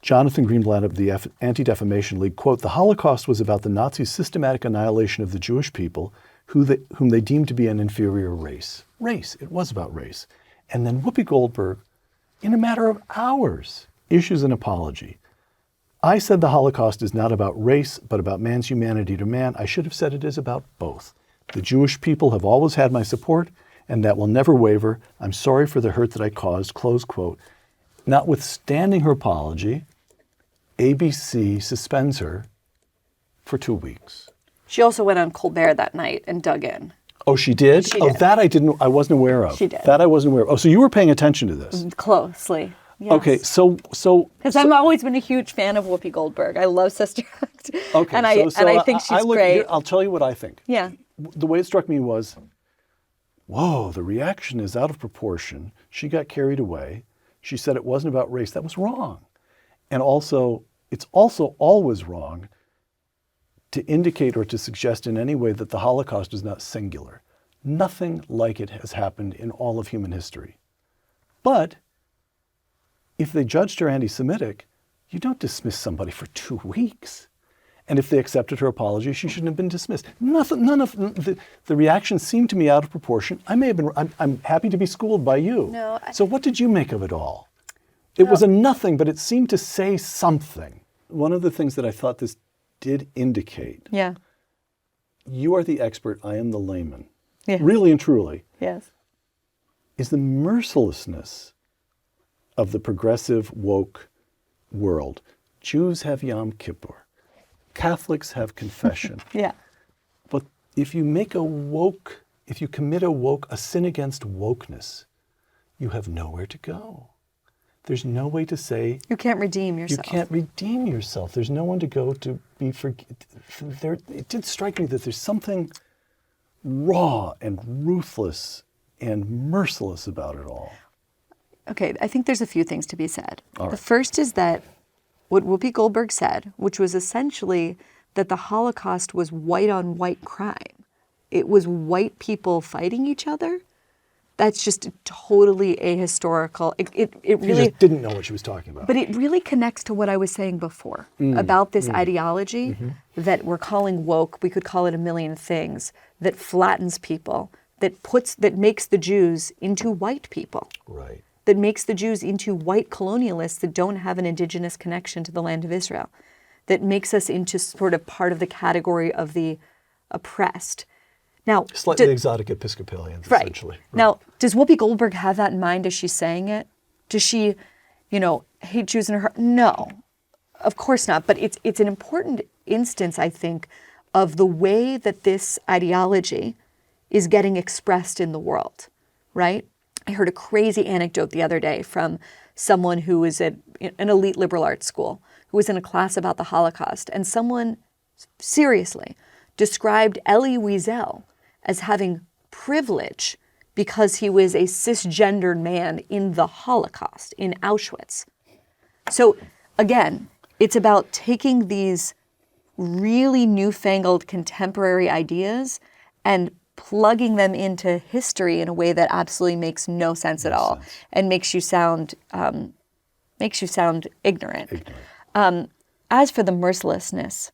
Jonathan Greenblatt of the Anti-Defamation League, quote, "The Holocaust was about the Nazis' systematic annihilation of the Jewish people, whom they deemed to be an inferior race." Race. It was about race. And then Whoopi Goldberg, in a matter of hours, issues an apology. "I said the Holocaust is not about race, but about man's humanity to man. I should have said it is about both. The Jewish people have always had my support, and that will never waver. I'm sorry for the hurt that I caused," close quote. Notwithstanding her apology, ABC suspends her for 2 weeks. She also went on Colbert that night and dug in. Oh, she did? She Oh, did. that I wasn't aware of. She did. That I wasn't aware of. Oh, so you were paying attention to this. Closely. Yes. Okay, so Because I've always been a huge fan of Whoopi Goldberg. I love Sister Act. okay, and I think she's great. Here, I'll tell you what I think. Yeah. The way it struck me was, whoa, the reaction is out of proportion. She got carried away. She said it wasn't about race. That was wrong. And also, it's also always wrong to indicate or to suggest in any way that the Holocaust is not singular. Nothing like it has happened in all of human history. But if they judged her anti-Semitic, you don't dismiss somebody for 2 weeks. And if they accepted her apology, she shouldn't have been dismissed. None of the reactions seemed to me out of proportion. I'm happy to be schooled by you. No, So what did you make of it all? It was a nothing, but it seemed to say something. One of the things that I thought this did indicate, Yeah. you are the expert, I am the layman, Yeah. really and truly, Yes. is the mercilessness of the progressive woke world. Jews have Yom Kippur. Catholics have confession. Yeah. But if you commit a sin against wokeness, you have nowhere to go. There's no way to say, You can't redeem you yourself. can't redeem yourself. There's no one to go to be forgiven. It did strike me that there's something raw and ruthless and merciless about it all. Okay, I think there's a few things to be said. All The right. first is that what Whoopi Goldberg said, which was essentially that the Holocaust was white on white crime. It was white people fighting each other. That's just totally ahistorical. It She really, just didn't know what she was talking about. but it really connects to what I was saying before about this ideology that we're calling woke. We could call it a million things, that flattens people, that makes the Jews into white people. Right. That makes the Jews into white colonialists that don't have an indigenous connection to the land of Israel, that makes us into sort of part of the category of the oppressed. Now, Slightly exotic Episcopalians, right. essentially. Right. Now, does Whoopi Goldberg have that in mind as she's saying it? Does she, hate Jews in her heart? No, of course not. But it's an important instance, I think, of the way that this ideology is getting expressed in the world, right? I heard a crazy anecdote the other day from someone who was at an elite liberal arts school, who was in a class about the Holocaust, and someone seriously described Elie Wiesel as having privilege because he was a cisgendered man in the Holocaust, in Auschwitz. So again, it's about taking these really newfangled contemporary ideas and plugging them into history in a way that absolutely makes no sense at all and makes you sound ignorant. As for the mercilessness,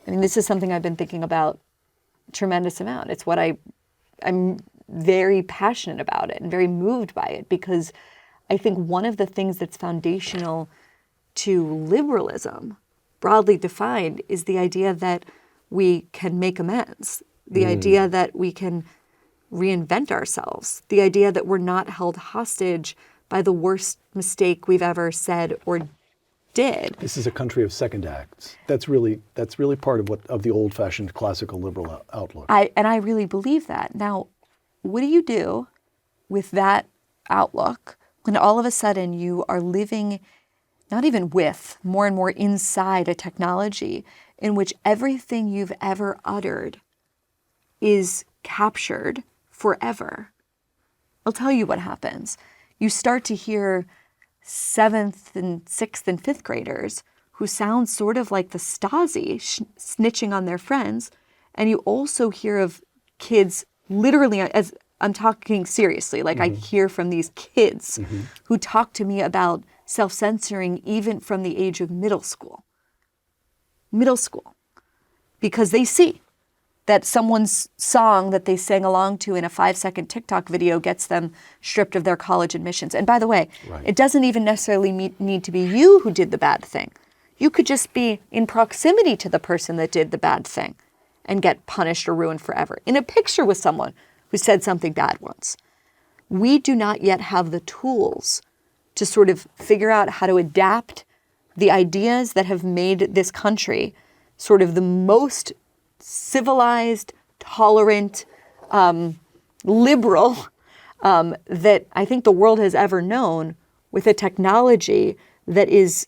I mean, this is something I've been thinking about a tremendous amount. It's what I'm very passionate about it and very moved by it, because I think one of the things that's foundational to liberalism, broadly defined, is the idea that we can make amends, the idea that we can reinvent ourselves, the idea that we're not held hostage by the worst mistake we've ever said or did. This is a country of second acts. That's really part of the old-fashioned classical liberal outlook. I really believe that. Now, what do you do with that outlook when all of a sudden you are living not even with, more and more inside a technology in which everything you've ever uttered is captured forever? I'll tell you what happens. You start to hear 7th and 6th and 5th graders who sound sort of like the Stasi snitching on their friends. And you also hear of kids literally, as I'm talking seriously, like I hear from these kids who talk to me about self-censoring even from the age of middle school, because they see that someone's song that they sang along to in a 5-second TikTok video gets them stripped of their college admissions. And by the way, it doesn't even necessarily need to be you who did the bad thing. You could just be in proximity to the person that did the bad thing and get punished or ruined forever. In a picture with someone who said something bad once. We do not yet have the tools to sort of figure out how to adapt the ideas that have made this country sort of the most civilized, tolerant, liberal that I think the world has ever known, with a technology that is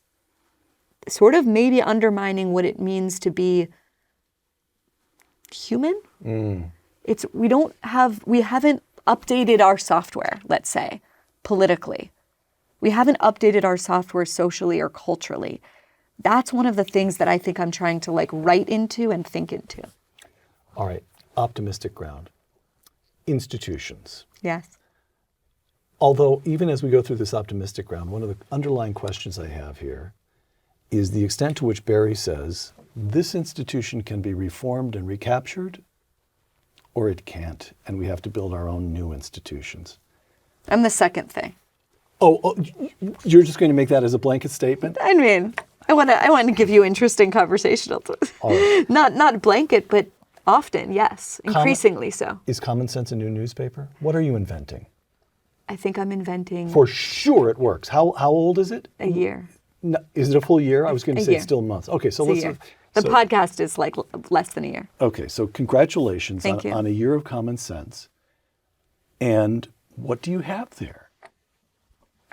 sort of maybe undermining what it means to be human. We haven't updated our software, let's say, politically. We haven't updated our software socially or culturally. that's one of the things that I think I'm trying to like write into and think into. All right, optimistic ground. Institutions. Yes. Although even as we go through this optimistic ground, one of the underlying questions I have here is the extent to which Bari says this institution can be reformed and recaptured, or it can't, and we have to build our own new institutions. I'm the second thing. Oh, you're just going to make that as a blanket statement? I mean, I want to give you interesting conversational All right. not blanket, but often, yes, increasingly so. Is Common Sense a new newspaper? What are you inventing? I think I'm inventing For sure it works. How old is it? a year. No, is it a full year? I was going to A say year. it's still months. Okay, so It's a let's. year. The podcast is like less than a year. Okay, so congratulations Thank you. on a year of Common Sense. And what do you have there?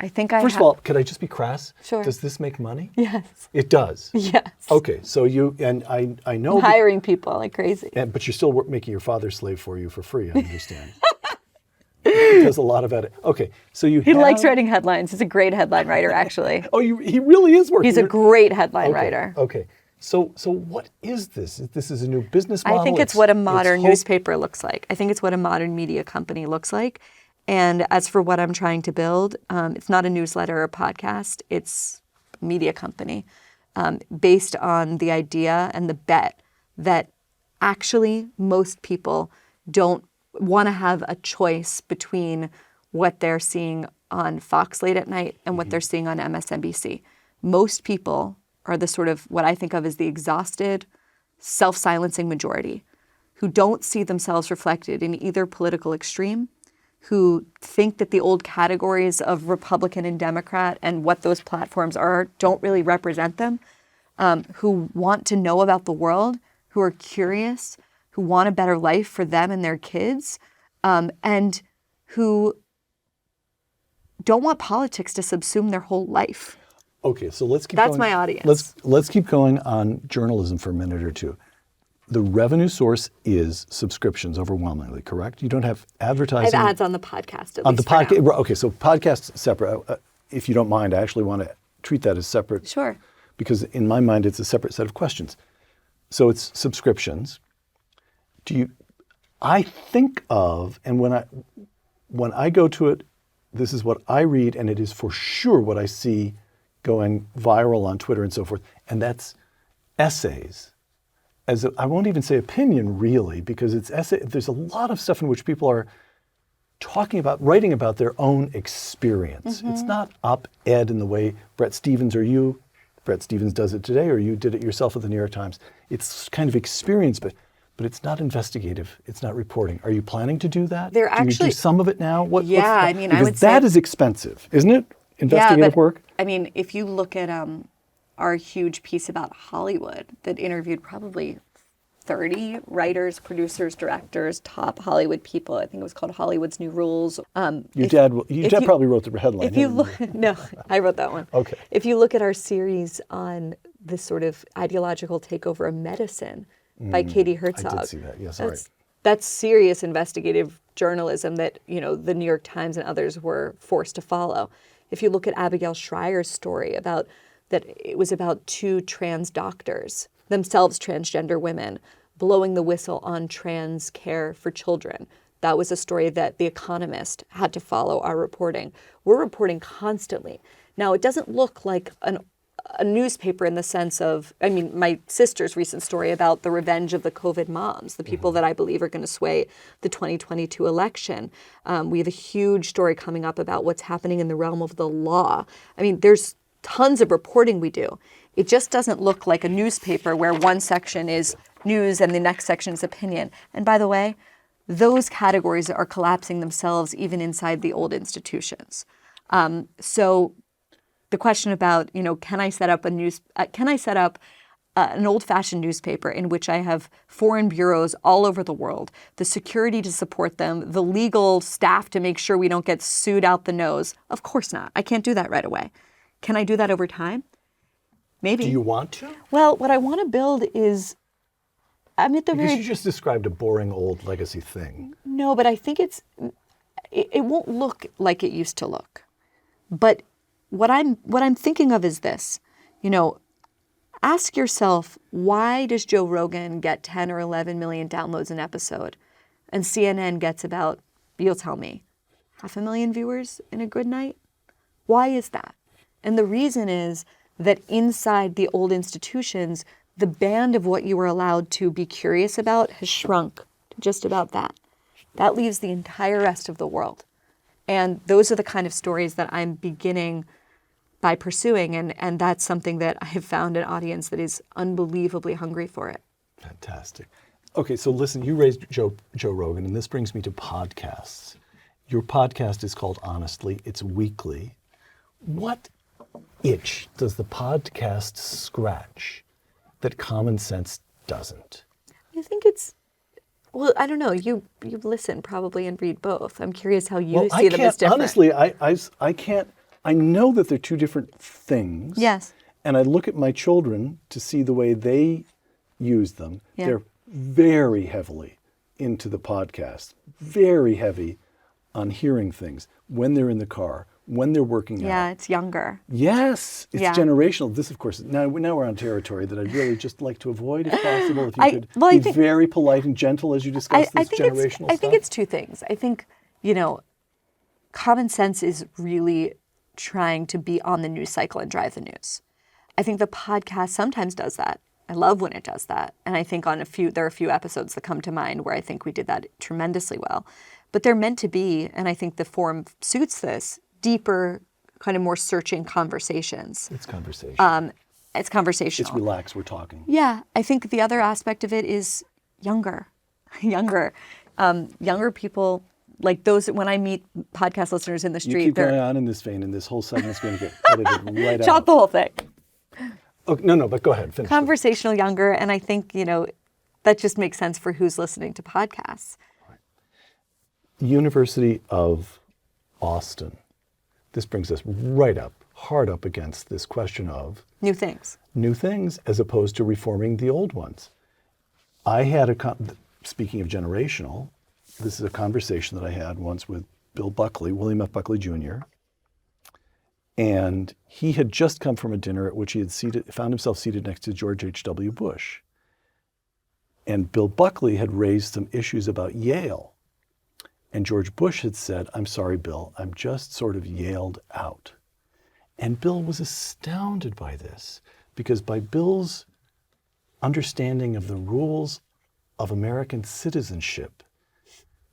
I think I First of all, could I just be crass? Sure. Does this make money? Yes. It does. Yes. Okay, so you and I know. I'm hiring people like crazy. But you're still making your father slave for you for free. I understand. He does a lot of edit. Okay, so He likes writing headlines. He's a great headline writer, actually. Oh, he really is working. He's a great headline writer. Okay. So what is this? This is a new business model? I think it's what a modern hope- newspaper looks like. I think it's what a modern media company looks like. And as for what I'm trying to build, it's not a newsletter or a podcast. It's a media company based on the idea and the bet that actually most people don't want to have a choice between what they're seeing on Fox late at night and what they're seeing on MSNBC. Most people are the sort of what I think of as the exhausted, self-silencing majority who don't see themselves reflected in either political extreme, who think that the old categories of Republican and Democrat and what those platforms are don't really represent them, who want to know about the world, who are curious, who want a better life for them and their kids, and who don't want politics to subsume their whole life. Okay, so let's keep That's going. my audience. Let's keep going on journalism for a minute or two. The revenue source is subscriptions overwhelmingly, correct? You don't have I have advertising. ads on the podcast. On the podcast. Okay, so podcasts separate. If you don't mind, I actually want to treat that as separate. Sure. Because in my mind, it's a separate set of questions. So it's subscriptions. I think of, and when I go to it, this is what I read, and it is for sure what I see going viral on Twitter and so forth, and that's essays. I won't even say opinion really, because it's essay. There's a lot of stuff in which people are writing about their own experience. It's not op-ed in the way Bret Stephens does it today, or you did it yourself at the New York Times. It's kind of experience, but it's not investigative. It's not reporting. Are you planning to do that? They're do you actually- do some of it now? I mean, I because would say- that is expensive, isn't it? Investigative work. I mean, if you look at our huge piece about Hollywood that interviewed probably 30 writers, producers, directors, top Hollywood people. I think it was called Hollywood's New Rules. Your dad probably wrote the headline. If you look, no, I wrote that one. Okay. If you look at our series on this sort of ideological takeover of medicine by Katie Herzog. I did see that. Yes, all right. That's serious investigative journalism that, the New York Times and others were forced to follow. If you look at Abigail Schreier's story it was about two trans doctors, themselves transgender women, blowing the whistle on trans care for children. That was a story that The Economist had to follow our reporting. We're reporting constantly. Now, it doesn't look like a newspaper in the sense of, my sister's recent story about the revenge of the COVID moms, the people that I believe are going to sway the 2022 election. We have a huge story coming up about what's happening in the realm of the law. There's tons of reporting we do. It just doesn't look like a newspaper where one section is news and the next section is opinion. And by the way, those categories are collapsing themselves even inside the old institutions. So the question about, can I set up an old-fashioned newspaper in which I have foreign bureaus all over the world, the security to support them, the legal staff to make sure we don't get sued out the nose? Of course not. I can't do that right away. Can I do that over time? Maybe. Do you want to? Well, what I want to build is, Because you just described a boring old legacy thing. No, but I think it won't look like it used to look. But what I'm thinking of is this, Ask yourself, why does Joe Rogan get 10 or 11 million downloads an episode and CNN gets about, you'll tell me, 500,000 viewers in a good night? Why is that? And the reason is that inside the old institutions, the band of what you were allowed to be curious about has shrunk to just about that. That leaves the entire rest of the world. And those are the kind of stories that I'm beginning by pursuing. And that's something that I have found an audience that is unbelievably hungry for it. Fantastic. Okay, so listen, you raised Joe Rogan, and this brings me to podcasts. Your podcast is called Honestly. It's weekly. What itch does the podcast scratch that common sense doesn't? I think it's, well, I don't know. You listen probably and read both. I'm curious how you see them as different. Honestly, I can't. I know that they're two different things. Yes. And I look at my children to see the way they use them. Yeah. They're very heavily into the podcast, very heavy on hearing things when they're in the car, when they're working out. Yeah, it's younger. Yes, it's generational. This, of course, now we're on territory that I'd really just like to avoid if possible. If you could be very polite and gentle as you discuss this generational stuff. I think it's two things. I think, common sense is really trying to be on the news cycle and drive the news. I think the podcast sometimes does that. I love when it does that. And I think there are a few episodes that come to mind where I think we did that tremendously well. But they're meant to be, and I think the form suits this, deeper, kind of more searching conversations. It's conversation. It's conversational. It's relaxed, we're talking. Yeah. I think the other aspect of it is younger. Younger people, like those, when I meet podcast listeners in the street. You keep going on in this vein, and this whole segment's going to get edited right out. Chop the whole thing. Okay, no, but go ahead, finish. Conversational younger, and I think, that just makes sense for who's listening to podcasts. University of Austin. This brings us hard up against this question of new things as opposed to reforming the old ones. I had speaking of generational, this is a conversation that I had once with Bill Buckley, William F. Buckley Jr., and he had just come from a dinner at which he had found himself seated next to George H.W. Bush. And Bill Buckley had raised some issues about Yale. And George Bush had said, "I'm sorry, Bill, I'm just sort of Yaled out." And Bill was astounded by this, because by Bill's understanding of the rules of American citizenship,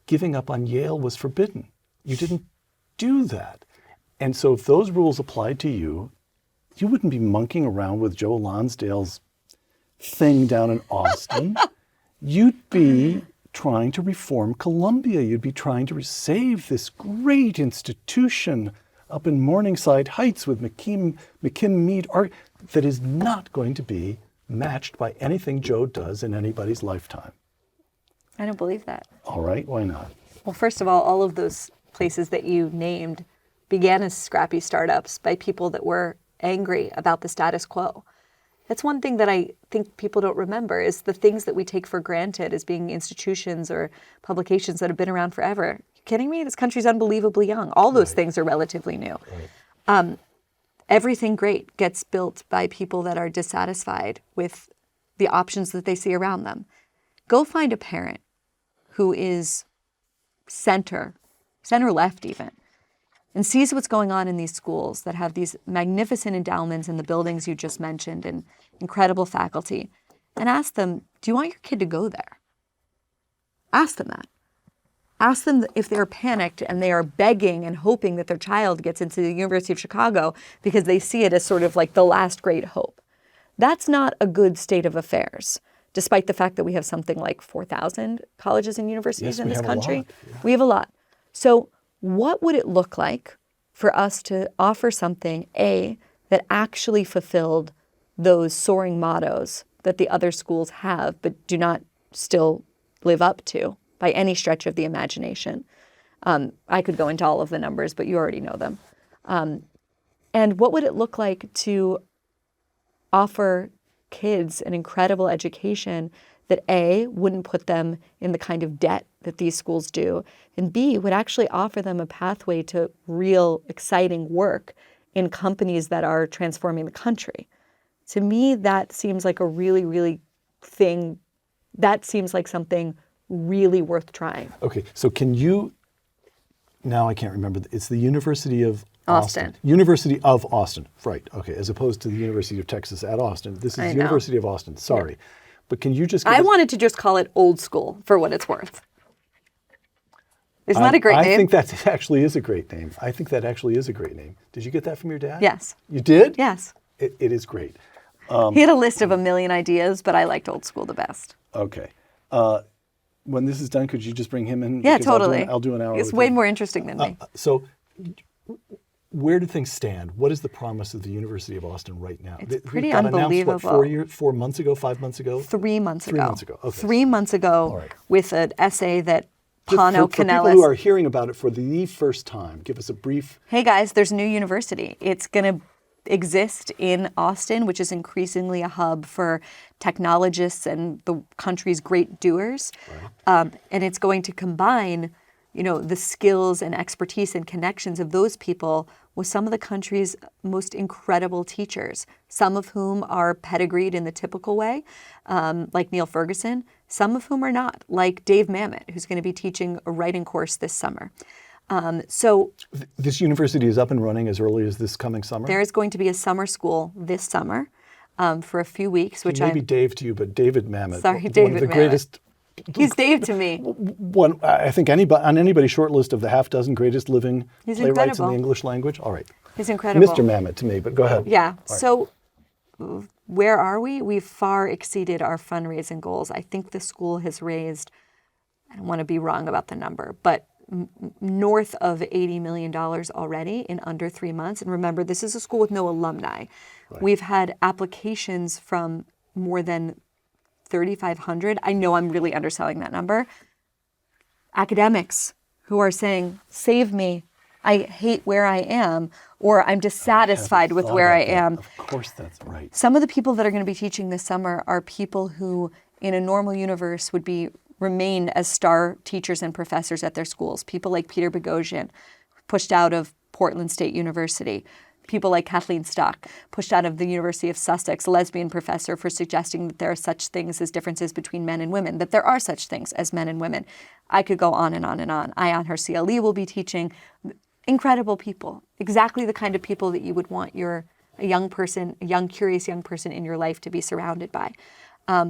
giving up on Yale was forbidden. You didn't do that. And so if those rules applied to you, you wouldn't be monkeying around with Joe Lonsdale's thing down in Austin. You'd be trying to reform Columbia. You'd be trying to save this great institution up in Morningside Heights with McKim-Mead art that is not going to be matched by anything Joe does in anybody's lifetime. I don't believe that. All right, why not? Well, first of all of those places that you named began as scrappy startups by people that were angry about the status quo. That's one thing that I think people don't remember, is the things that we take for granted as being institutions or publications that have been around forever. Are you kidding me? This country's unbelievably young. All those things are relatively new. Right. Everything great gets built by people that are dissatisfied with the options that they see around them. Go find a parent who is center left even, and sees what's going on in these schools that have these magnificent endowments in the buildings you just mentioned and incredible faculty, and ask them, do you want your kid to go there? Ask them that. Ask them if they're panicked and they are begging and hoping that their child gets into the University of Chicago because they see it as sort of like the last great hope. That's not a good state of affairs, despite the fact that we have something like 4,000 colleges and universities in this country. Yeah. We have a lot. So what would it look like for us to offer something, A, that actually fulfilled those soaring mottos that the other schools have but do not still live up to by any stretch of the imagination? I could go into all of the numbers, but you already know them. And what would it look like to offer kids an incredible education that A, wouldn't put them in the kind of debt that these schools do, and B, would actually offer them a pathway to real exciting work in companies that are transforming the country? To me, that seems like a really thing. That seems like something really worth trying. Okay, so can you, now I can't remember, it's the University of Austin. University of Austin, right, okay, as opposed to the University of Texas at Austin. This is I know. University of Austin, sorry. But can you just I wanted to just call it old school for what it's worth. Isn't that a great name? I think that actually is a great name. I think that actually is a great name. Did you get that from your dad? Yes. You did? Yes. It is great. He had a list of a million ideas, but I liked old school the best. Okay. When this is done, could you just bring him in? Yeah, Because totally. I'll do an hour It's with way you. more interesting than me. So where do things stand? What is the promise of the University of Austin right now? It's It pretty got announced, unbelievable. 4 months ago, 5 months ago? 3 months ago. 3 months ago, okay. 3 months ago, All right. with an essay that For Pano people Canellis. who are hearing about it for the first time, give us a brief. Hey guys, there's a new university. It's going to exist in Austin, which is increasingly a hub for technologists and the country's great doers. And it's going to combine, the skills and expertise and connections of those people with some of the country's most incredible teachers, some of whom are pedigreed in the typical way, like Neil Ferguson, some of whom are not, like Dave Mamet, who's going to be teaching a writing course this summer. So This university is up and running as early as this coming summer? there is going to be a summer school this summer for a few weeks, which Maybe Dave to you, but David Mamet. Sorry, one David of the Mamet. greatest. he's Dave to me. One, I think on anybody's short list of the half dozen greatest living He's playwrights in incredible. the English language. All right. He's incredible. Mr. Mamet to me, but go ahead. Yeah. All right. So where are we? We've far exceeded our fundraising goals. I think the school has raised, I don't want to be wrong about the number, but north of $80 million already in under 3 months. And remember, this is a school with no alumni. Right. We've had applications from more than 3,500. I know I'm really underselling that number. Academics who are saying, save me. I hate where I am, or I'm dissatisfied with where I am. Of course, that's right. Some of the people that are going to be teaching this summer are people who, in a normal universe, would remain as star teachers and professors at their schools. People like Peter Boghossian, pushed out of Portland State University. People like Kathleen Stock, pushed out of the University of Sussex, lesbian professor, for suggesting that there are such things as differences between men and women, that there are such things as men and women. I could go on and on and on. Ayan her CLE will be teaching. Incredible people, exactly the kind of people that you would want a young person, a young, curious young person in your life to be surrounded by.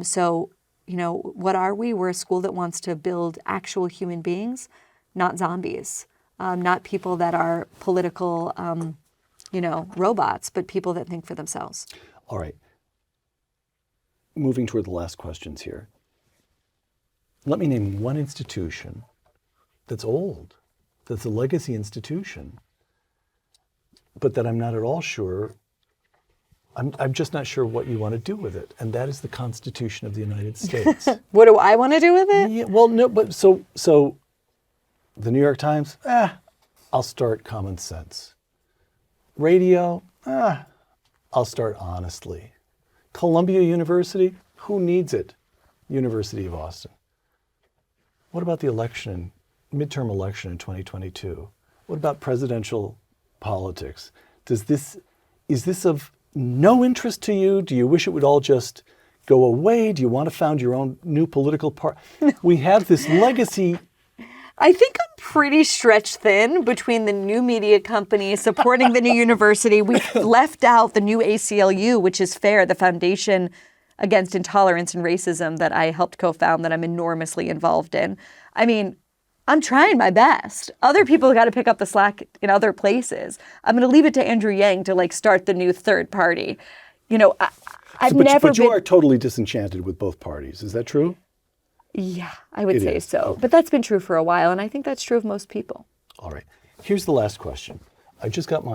So, what are we? We're a school that wants to build actual human beings, not zombies, not people that are political, robots, but people that think for themselves. All right. Moving toward the last questions here. Let me name one institution that's old, that's a legacy institution, but that I'm not at all sure, I'm just not sure what you want to do with it, and that is the Constitution of the United States. What do I want to do with it? Yeah, well, no, but so the New York Times, I'll start common sense. Radio, I'll start honestly. Columbia University, who needs it? University of Austin. What about the midterm election in 2022? What about presidential politics? Is this of no interest to you? Do you wish it would all just go away? Do you want to found your own new political party? We have this legacy. I think I'm pretty stretched thin between the new media company supporting the new university. We've left out the new ACLU, which is FAIR, the Foundation Against Intolerance and Racism that I helped co-found, that I'm enormously involved in. I mean, I'm trying my best. Other people got to pick up the slack in other places. I'm going to leave it to Andrew Yang to start the new third party. But you are totally disenchanted with both parties. Is that true? Yeah, I would It say is. so. Okay. But that's been true for a while, and I think that's true of most people. All right. Here's the last question. I just got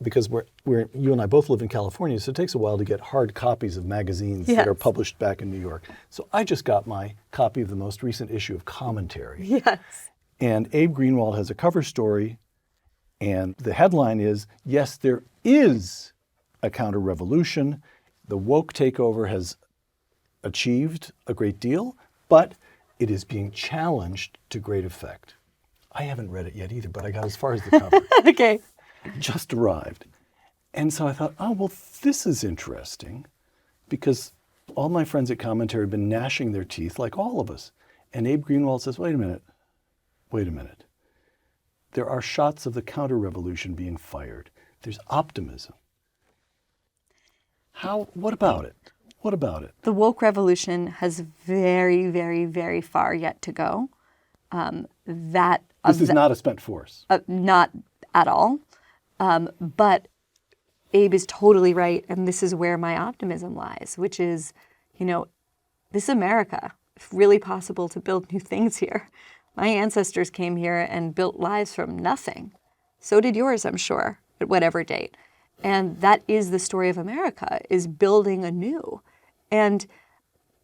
because you and I both live in California, so it takes a while to get hard copies of magazines that are Yes. published back in New York. So I just got my copy of the most recent issue of Commentary. Yes. And Abe Greenwald has a cover story, and the headline is, yes, there is a counter-revolution. The woke takeover has achieved a great deal, but it is being challenged to great effect. I haven't read it yet either, but I got as far as the cover. Okay. Just arrived. And so I thought, oh, well, this is interesting, because all my friends at Commentary have been gnashing their teeth like all of us. And Abe Greenwald says, wait a minute. There are shots of the counter-revolution being fired. There's optimism. What about it? What about it? The woke revolution has very, very, very far yet to go. This is not a spent force. Not at all. But Abe is totally right, and this is where my optimism lies, which is, this is America. It's really possible to build new things here. My ancestors came here and built lives from nothing. So did yours, I'm sure, at whatever date. And that is the story of America, is building anew. And,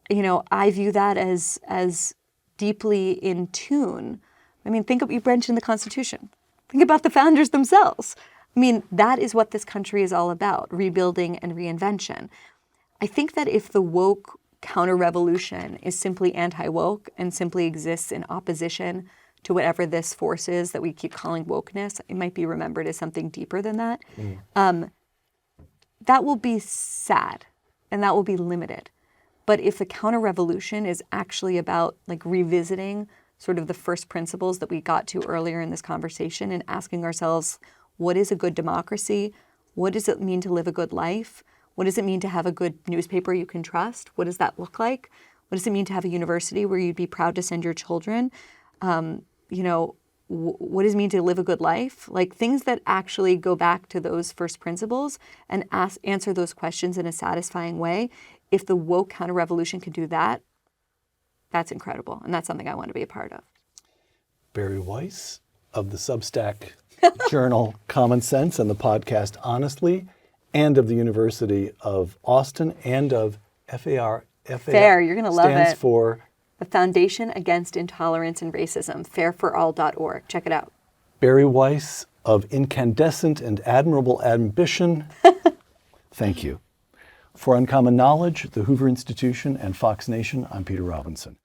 I view that as deeply in tune. I mean, you mentioned the Constitution. Think about the founders themselves. I mean, that is what this country is all about, rebuilding and reinvention. I think that if the woke counter-revolution is simply anti-woke and simply exists in opposition to whatever this force is that we keep calling wokeness, it might be remembered as something deeper than that. That will be sad and that will be limited. But if the counter-revolution is actually about revisiting sort of the first principles that we got to earlier in this conversation and asking ourselves, what is a good democracy? What does it mean to live a good life? What does it mean to have a good newspaper you can trust? What does that look like? What does it mean to have a university where you'd be proud to send your children? What does it mean to live a good life? Things that actually go back to those first principles and answer those questions in a satisfying way. If the woke counter-revolution can do that, that's incredible. And that's something I want to be a part of. Bari Weiss of the Substack journal Common Sense and the podcast Honestly, and of the University of Austin and of FAR. FAIR, you're going to love it. Stands for the Foundation Against Intolerance and Racism, fairforall.org. Check it out. Bari Weiss of Incandescent and Admirable Ambition. Thank you. For Uncommon Knowledge, the Hoover Institution, and Fox Nation, I'm Peter Robinson.